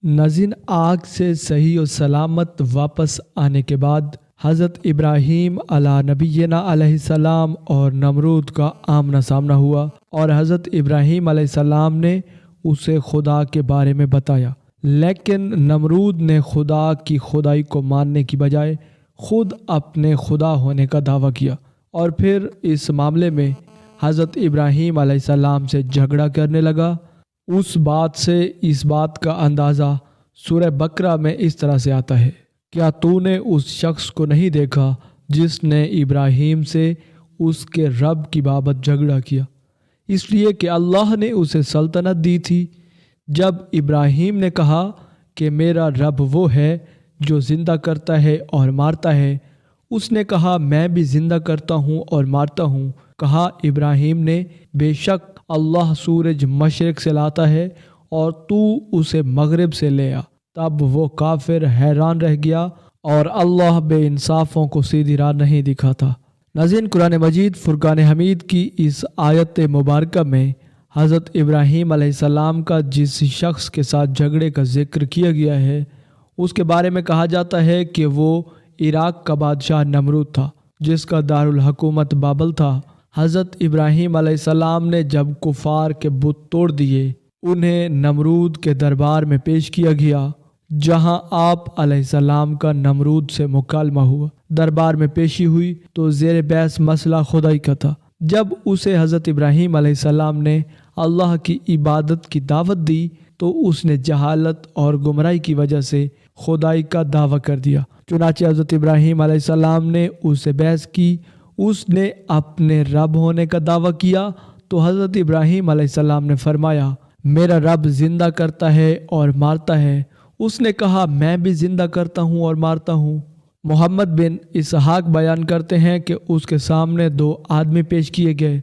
ناظرین، آگ سے صحیح و سلامت واپس آنے کے بعد حضرت ابراہیم علیہ نبینا علیہ السلام اور نمرود کا آمنا سامنا ہوا، اور حضرت ابراہیم علیہ السلام نے اسے خدا کے بارے میں بتایا، لیکن نمرود نے خدا کی خدائی کو ماننے کی بجائے خود اپنے خدا ہونے کا دعویٰ کیا، اور پھر اس معاملے میں حضرت ابراہیم علیہ السلام سے جھگڑا کرنے لگا۔ اس بات سے اس بات کا اندازہ سورہ بقرہ میں اس طرح سے آتا ہے: کیا تو نے اس شخص کو نہیں دیکھا جس نے ابراہیم سے اس کے رب کی بابت جھگڑا کیا، اس لیے کہ اللہ نے اسے سلطنت دی تھی؟ جب ابراہیم نے کہا کہ میرا رب وہ ہے جو زندہ کرتا ہے اور مارتا ہے، اس نے کہا میں بھی زندہ کرتا ہوں اور مارتا ہوں۔ کہا ابراہیم نے، بے شک اللہ سورج مشرق سے لاتا ہے اور تو اسے مغرب سے لے آ۔ تب وہ کافر حیران رہ گیا اور اللہ بے انصافوں کو سیدھی راہ نہیں دکھاتا۔ ناظرین، قرآن مجید فرقان حمید کی اس آیت مبارکہ میں حضرت ابراہیم علیہ السلام کا جس شخص کے ساتھ جھگڑے کا ذکر کیا گیا ہے، اس کے بارے میں کہا جاتا ہے کہ وہ عراق کا بادشاہ نمرود تھا، جس کا دارالحکومت بابل تھا۔ حضرت ابراہیم علیہ السلام نے جب کفار کے بت توڑ دیے، انہیں نمرود کے دربار میں پیش کیا گیا، جہاں آپ علیہ السلام کا نمرود سے مکالمہ ہوا۔ دربار میں پیشی ہوئی تو زیر بحث مسئلہ خدائی کا تھا۔ جب اسے حضرت ابراہیم علیہ السلام نے اللہ کی عبادت کی دعوت دی تو اس نے جہالت اور گمراہی کی وجہ سے خدائی کا دعویٰ کر دیا۔ چنانچہ حضرت ابراہیم علیہ السلام نے اس سے بحث کی، اس نے اپنے رب ہونے کا دعویٰ کیا تو حضرت ابراہیم علیہ السلام نے فرمایا، میرا رب زندہ کرتا ہے اور مارتا ہے۔ اس نے کہا، میں بھی زندہ کرتا ہوں اور مارتا ہوں۔ محمد بن اسحاق بیان کرتے ہیں کہ اس کے سامنے 2 آدمی پیش کیے گئے،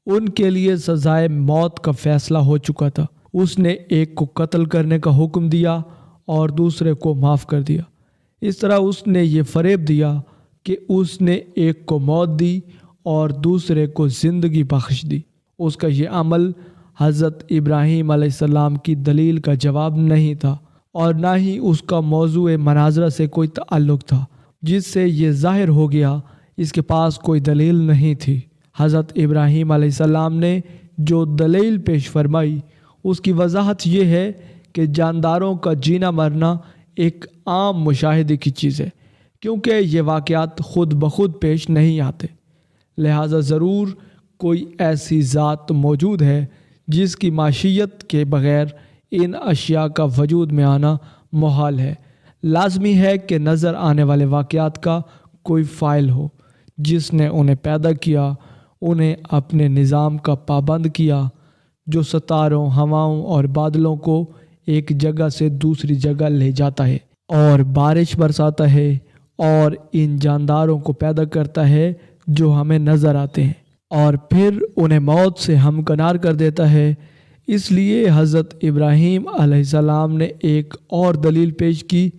ان کے لیے سزائے موت کا فیصلہ ہو چکا تھا۔ اس نے ایک کو قتل کرنے کا حکم دیا اور دوسرے کو معاف کر دیا۔ اس طرح اس نے یہ فریب دیا کہ اس نے ایک کو موت دی اور دوسرے کو زندگی بخش دی۔ اس کا یہ عمل حضرت ابراہیم علیہ السلام کی دلیل کا جواب نہیں تھا، اور نہ ہی اس کا موضوع مناظرہ سے کوئی تعلق تھا، جس سے یہ ظاہر ہو گیا اس کے پاس کوئی دلیل نہیں تھی۔ حضرت ابراہیم علیہ السلام نے جو دلیل پیش فرمائی، اس کی وضاحت یہ ہے کہ جانداروں کا جینا مرنا ایک عام مشاہدے کی چیز ہے، کیونکہ یہ واقعات خود بخود پیش نہیں آتے، لہٰذا ضرور کوئی ایسی ذات موجود ہے جس کی معیشت کے بغیر ان اشیاء کا وجود میں آنا محال ہے۔ لازمی ہے کہ نظر آنے والے واقعات کا کوئی فاعل ہو جس نے انہیں پیدا کیا، انہیں اپنے نظام کا پابند کیا، جو ستاروں، ہواؤں اور بادلوں کو ایک جگہ سے دوسری جگہ لے جاتا ہے اور بارش برساتا ہے، اور ان جانداروں کو پیدا کرتا ہے جو ہمیں نظر آتے ہیں، اور پھر انہیں موت سے ہمکنار کر دیتا ہے۔ اس لیے حضرت ابراہیم علیہ السلام نے ایک اور دلیل پیش کی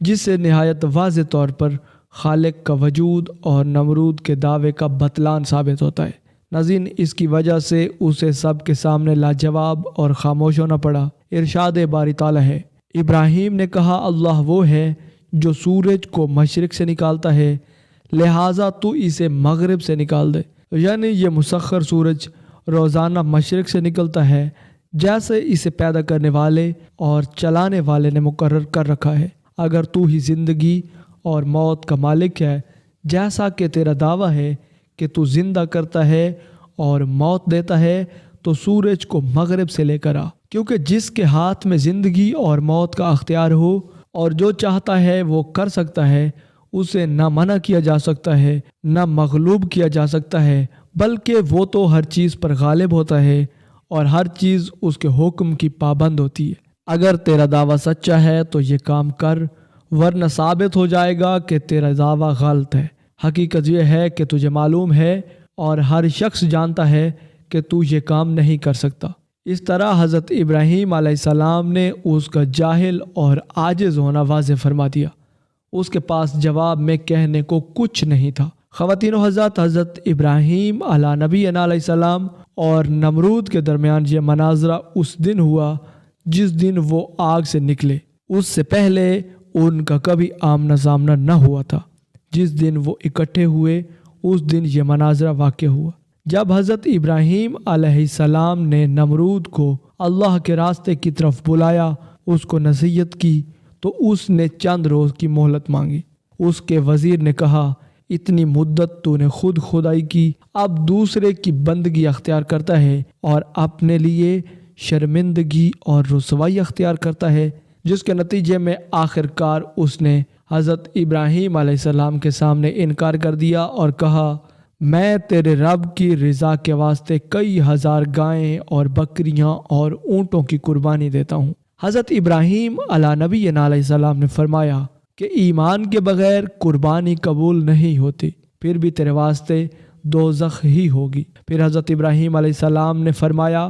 جس سے نہایت واضح طور پر خالق کا وجود اور نمرود کے دعوے کا بطلان ثابت ہوتا ہے۔ ناظرین، اس کی وجہ سے اسے سب کے سامنے لاجواب اور خاموش ہونا پڑا۔ ارشاد باری تعالیٰ ہے، ابراہیم نے کہا، اللہ وہ ہے جو سورج کو مشرق سے نکالتا ہے، لہٰذا تو اسے مغرب سے نکال دے۔ یعنی یہ مسخر سورج روزانہ مشرق سے نکلتا ہے، جیسے اسے پیدا کرنے والے اور چلانے والے نے مقرر کر رکھا ہے۔ اگر تو ہی زندگی اور موت کا مالک ہے، جیسا کہ تیرا دعویٰ ہے کہ تو زندہ کرتا ہے اور موت دیتا ہے، تو سورج کو مغرب سے لے کر آ، کیونکہ جس کے ہاتھ میں زندگی اور موت کا اختیار ہو اور جو چاہتا ہے وہ کر سکتا ہے، اسے نہ منع کیا جا سکتا ہے نہ مغلوب کیا جا سکتا ہے، بلکہ وہ تو ہر چیز پر غالب ہوتا ہے اور ہر چیز اس کے حکم کی پابند ہوتی ہے۔ اگر تیرا دعویٰ سچا ہے تو یہ کام کر، ورنہ ثابت ہو جائے گا کہ تیرا دعویٰ غلط ہے۔ حقیقت یہ ہے کہ تجھے معلوم ہے اور ہر شخص جانتا ہے کہ تو یہ کام نہیں کر سکتا۔ اس طرح حضرت ابراہیم علیہ السلام نے اس کا جاہل اور عاجز ہونا واضح فرما دیا۔ اس کے پاس جواب میں کہنے کو کچھ نہیں تھا۔ خواتین و حضرات، حضرت ابراہیم علیہ نبی علیہ السلام اور نمرود کے درمیان یہ مناظرہ اس دن ہوا جس دن وہ آگ سے نکلے۔ اس سے پہلے ان کا کبھی آمنا سامنا نہ ہوا تھا۔ جس دن وہ اکٹھے ہوئے اس دن یہ مناظرہ واقع ہوا۔ جب حضرت ابراہیم علیہ السلام نے نمرود کو اللہ کے راستے کی طرف بلایا، اس کو نصیحت کی، تو اس نے چند روز کی مہلت مانگی۔ اس کے وزیر نے کہا، اتنی مدت تو نے خود خدائی کی، اب دوسرے کی بندگی اختیار کرتا ہے اور اپنے لیے شرمندگی اور رسوائی اختیار کرتا ہے، جس کے نتیجے میں آخر کار اس نے حضرت ابراہیم علیہ السلام کے سامنے انکار کر دیا اور کہا، میں تیرے رب کی رضا کے واسطے کئی ہزار گائیں اور بکریاں اور اونٹوں کی قربانی دیتا ہوں۔ حضرت ابراہیم علیہ نبی علیہ السلام نے فرمایا کہ ایمان کے بغیر قربانی قبول نہیں ہوتی، پھر بھی تیرے واسطے دوزخ ہی ہوگی۔ پھر حضرت ابراہیم علیہ السلام نے فرمایا،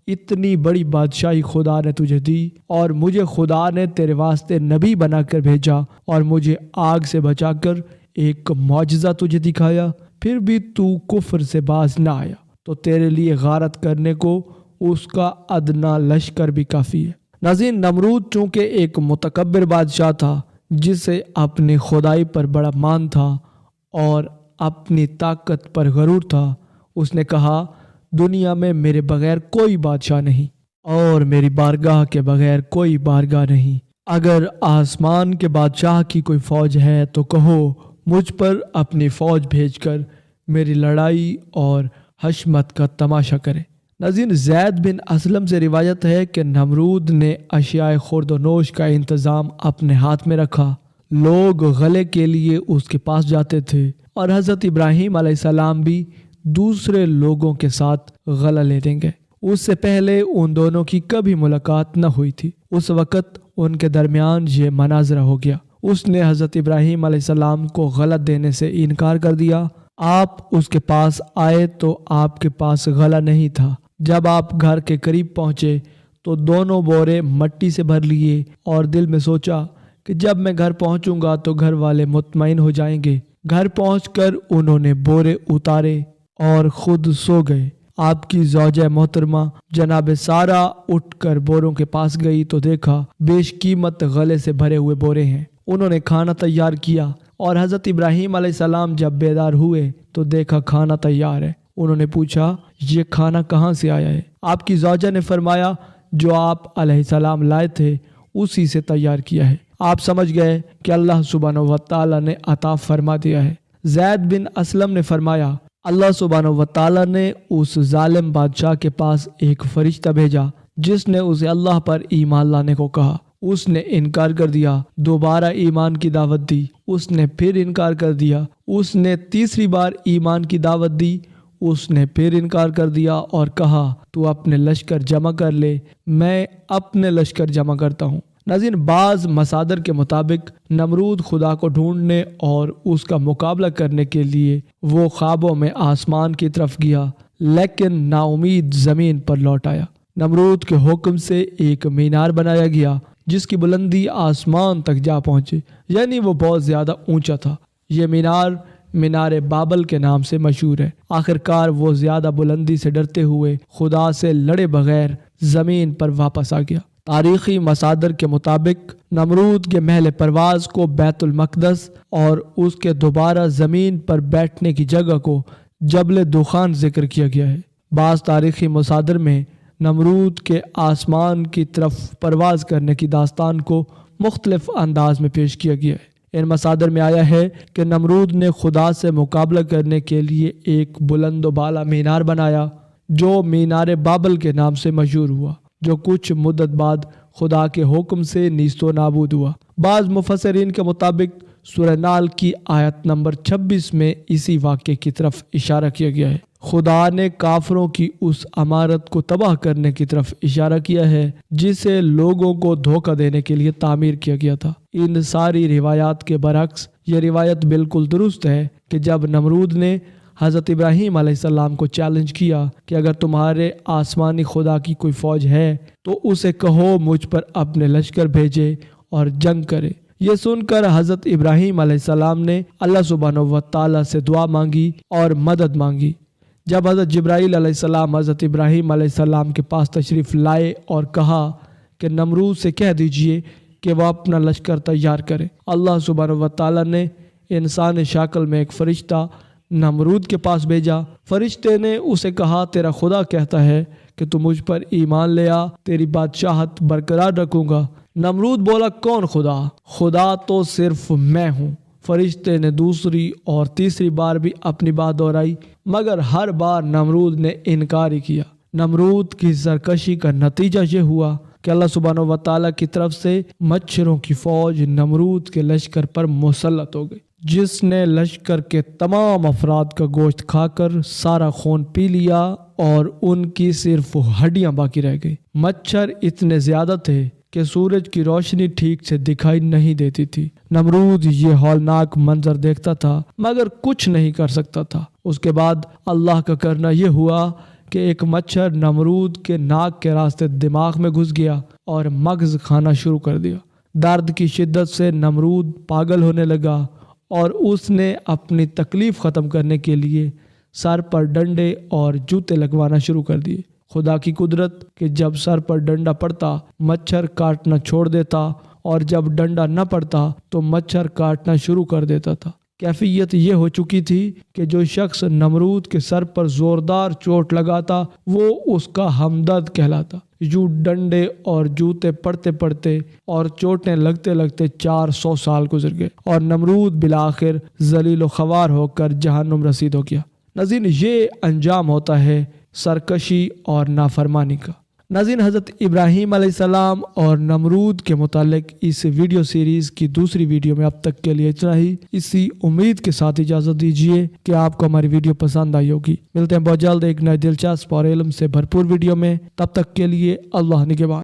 اتنی بڑی بادشاہی خدا نے تجھے دی اور مجھے خدا نے تیرے واسطے نبی بنا کر بھیجا اور مجھے آگ سے بچا کر ایک معجزہ تجھے دکھایا، پھر بھی تو کفر سے باز نہ آیا، تو تیرے لیے غارت کرنے کو اس کا ادنا لشکر بھی کافی ہے۔ ناظرین، نمرود چونکہ ایک متکبر بادشاہ تھا جسے اپنی خدائی پر بڑا مان تھا اور اپنی طاقت پر غرور تھا، اس نے کہا، دنیا میں میرے بغیر کوئی بادشاہ نہیں اور میری بارگاہ کے بغیر کوئی بارگاہ نہیں۔ اگر آسمان کے بادشاہ کی کوئی فوج ہے تو کہو مجھ پر اپنی فوج بھیج کر میری لڑائی اور حشمت کا تماشا کرے۔ ناظرین، زید بن اسلم سے روایت ہے کہ نمرود نے اشیاء خورد و نوش کا انتظام اپنے ہاتھ میں رکھا۔ لوگ غلے کے لیے اس کے پاس جاتے تھے اور حضرت ابراہیم علیہ السلام بھی دوسرے لوگوں کے ساتھ غلہ لینے گئے۔ اس سے پہلے ان دونوں کی کبھی ملاقات نہ ہوئی تھی۔ اس وقت ان کے درمیان یہ مناظرہ ہو گیا۔ اس نے حضرت ابراہیم علیہ السلام کو غلط دینے سے انکار کر دیا۔ آپ اس کے پاس آئے تو آپ کے پاس غلہ نہیں تھا۔ جب آپ گھر کے قریب پہنچے تو دونوں بورے مٹی سے بھر لیے اور دل میں سوچا کہ جب میں گھر پہنچوں گا تو گھر والے مطمئن ہو جائیں گے۔ گھر پہنچ کر انہوں نے بورے اتارے اور خود سو گئے۔ آپ کی زوجہ محترمہ جناب سارہ اٹھ کر بوروں کے پاس گئی تو دیکھا بیش قیمت غلے سے بھرے ہوئے بورے ہیں۔ انہوں نے کھانا تیار کیا اور حضرت ابراہیم علیہ السلام جب بیدار ہوئے تو دیکھا کھانا تیار ہے۔ انہوں نے پوچھا، یہ کھانا کہاں سے آیا ہے؟ آپ کی زوجہ نے فرمایا، جو آپ علیہ السلام لائے تھے اسی سے تیار کیا ہے۔ آپ سمجھ گئے کہ اللہ سبحانہ و تعالیٰ نے عطا فرما دیا ہے۔ زید بن اسلم نے فرمایا، اللہ سبحانہ و تعالیٰ نے اس ظالم بادشاہ کے پاس ایک فرشتہ بھیجا جس نے اسے اللہ پر ایمان لانے کو کہا۔ اس نے انکار کر دیا۔ دوبارہ ایمان کی دعوت دی، اس نے پھر انکار کر دیا۔ اس نے تیسری بار ایمان کی دعوت دی، اس نے پھر انکار کر دیا اور کہا، تو اپنے لشکر جمع کر لے، میں اپنے لشکر جمع کرتا ہوں۔ ناظرین، بعض مصادر کے مطابق نمرود خدا کو ڈھونڈنے اور اس کا مقابلہ کرنے کے لیے وہ خوابوں میں آسمان کی طرف گیا، لیکن نا امید زمین پر لوٹ آیا۔ نمرود کے حکم سے ایک مینار بنایا گیا جس کی بلندی آسمان تک جا پہنچی، یعنی وہ بہت زیادہ اونچا تھا۔ یہ مینار بابل کے نام سے مشہور ہے۔ آخرکار وہ زیادہ بلندی سے ڈرتے ہوئے خدا سے لڑے بغیر زمین پر واپس آ گیا۔ تاریخی مصادر کے مطابق نمرود کے محل پرواز کو بیت المقدس اور اس کے دوبارہ زمین پر بیٹھنے کی جگہ کو جبل دخان ذکر کیا گیا ہے۔ بعض تاریخی مصادر میں نمرود کے آسمان کی طرف پرواز کرنے کی داستان کو مختلف انداز میں پیش کیا گیا ہے۔ ان مصادر میں آیا ہے کہ نمرود نے خدا سے مقابلہ کرنے کے لیے ایک بلند و بالا مینار بنایا جو مینار بابل کے نام سے مشہور ہوا، جو کچھ مدت بعد خدا کے حکم سے نیست و نابود ہوا۔ بعض مفسرین کے مطابق سورہ نحل کی آیت نمبر 26 میں اسی واقعے کی طرف اشارہ کیا گیا ہے۔ خدا نے کافروں کی اس عمارت کو تباہ کرنے کی طرف اشارہ کیا ہے جسے لوگوں کو دھوکہ دینے کے لیے تعمیر کیا گیا تھا۔ ان ساری روایات کے برعکس یہ روایت بالکل درست ہے کہ جب نمرود نے حضرت ابراہیم علیہ السلام کو چیلنج کیا کہ اگر تمہارے آسمانی خدا کی کوئی فوج ہے تو اسے کہو مجھ پر اپنے لشکر بھیجے اور جنگ کرے۔ یہ سن کر حضرت ابراہیم علیہ السلام نے اللہ سبحانہ و تعالیٰ سے دعا مانگی اور مدد مانگی۔ جب حضرت جبرائیل علیہ السلام حضرت ابراہیم علیہ السلام کے پاس تشریف لائے اور کہا کہ نمرود سے کہہ دیجئے کہ وہ اپنا لشکر تیار کرے۔ اللہ سبحانہ و تعالیٰ نے انسان شکل میں ایک فرشتہ نمرود کے پاس بھیجا۔ فرشتے نے اسے کہا تیرا خدا کہتا ہے کہ تو مجھ پر ایمان لے آ، تیری بادشاہت برقرار رکھوں گا۔ نمرود بولا کون خدا؟ خدا تو صرف میں ہوں۔ فرشتے نے دوسری اور تیسری بار بھی اپنی بات دہرائی مگر ہر بار نمرود نے انکار ہی کیا۔ نمرود کی سرکشی کا نتیجہ یہ ہوا کہ اللہ سبحانہ و تعالیٰ کی طرف سے مچھروں کی فوج نمرود کے لشکر پر مسلط ہو گئی، جس نے لشکر کے تمام افراد کا گوشت کھا کر سارا خون پی لیا اور ان کی صرف ہڈیاں باقی رہ گئی۔ مچھر اتنے زیادہ تھے کہ سورج کی روشنی ٹھیک سے دکھائی نہیں دیتی تھی۔ نمرود یہ ہولناک منظر دیکھتا تھا مگر کچھ نہیں کر سکتا تھا۔ اس کے بعد اللہ کا کرنا یہ ہوا کہ ایک مچھر نمرود کے ناک کے راستے دماغ میں گھس گیا اور مغز کھانا شروع کر دیا۔ درد کی شدت سے نمرود پاگل ہونے لگا اور اس نے اپنی تکلیف ختم کرنے کے لیے سر پر ڈنڈے اور جوتے لگوانا شروع کر دیے۔ خدا کی قدرت کہ جب سر پر ڈنڈا پڑتا مچھر کاٹنا چھوڑ دیتا اور جب ڈنڈا نہ پڑتا تو مچھر کاٹنا شروع کر دیتا تھا۔ کیفیت یہ ہو چکی تھی کہ جو شخص نمرود کے سر پر زوردار چوٹ لگاتا وہ اس کا ہمدرد کہلاتا۔ یوں ڈنڈے اور جوتے پڑتے پڑتے اور چوٹیں لگتے لگتے 400 سال گزر گئے اور نمرود بالآخر ذلیل و خوار ہو کر جہنم رسید ہو گیا۔ ناظرین، یہ انجام ہوتا ہے سرکشی اور نافرمانی کا۔ ناظرین، حضرت ابراہیم علیہ السلام اور نمرود کے متعلق اس ویڈیو سیریز کی دوسری ویڈیو میں اب تک کے لیے اتنا ہی۔ اسی امید کے ساتھ اجازت دیجیے کہ آپ کو ہماری ویڈیو پسند آئی ہوگی۔ ملتے ہیں بہت جلد ایک نئے دلچسپ اور علم سے بھرپور ویڈیو میں، تب تک کے لیے اللہ نگہبان۔